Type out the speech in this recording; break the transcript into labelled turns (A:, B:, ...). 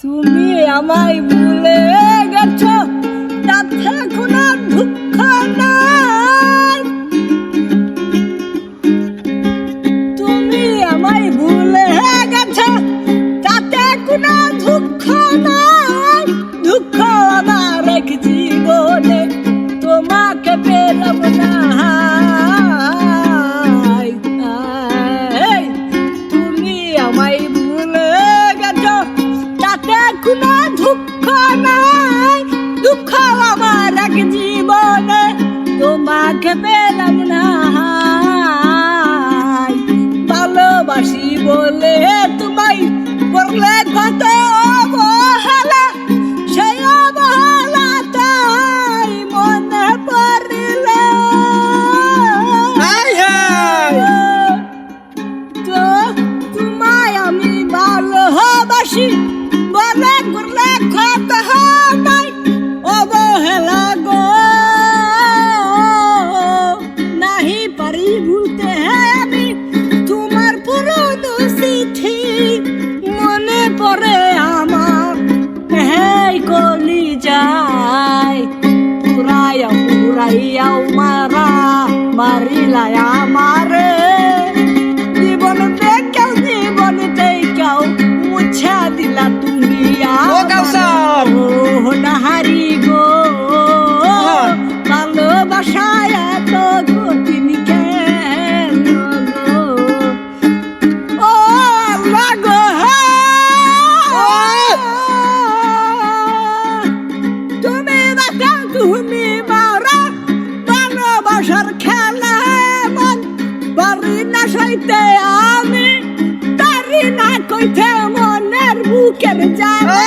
A: তুমি আমায় ভুলে গেছো, তাতে কোনো দুঃখ নাই। তুমি আমায় ভুলে গেছো, তাতে কোনো দুঃখ নাই। দুঃখ আমার এক জীবনে, তোমাকে পেলাম না। তুমি আমায় ভুলে গেছো, তাতে কোনো দুঃখ নাই। দুঃখ আমার এক জীবনে, তোমাকে পেলাম না। ভালোবাসি বলে তোমায় করলে কত অবহেলা, সেই অবহেলাটাই মনে পড়লে। তো তোমায় আমি ভালোবাসি বলে করলে কত নাই অবহেলা গো। নাহি পারি ভুলতে আমি তোমার পুরনো চিঠি, মনে পড়ে আমার হেই কলি যায়। পুরাইয়া পুরাইয়াও মারা মারিলাই আমারে, জীবন দেখেও জীবন দেখেও মুছা দিলা তুমি। নাহারি গো ভালোবাসায় এত কঠিন কেন গো? ও আল্লাহ গো, তুমি দেখা তুমি মারা ভালোবাসার খেলা মন পারি না সইতে আমি, পারি না কইতে মনের বুকের জ্বালা।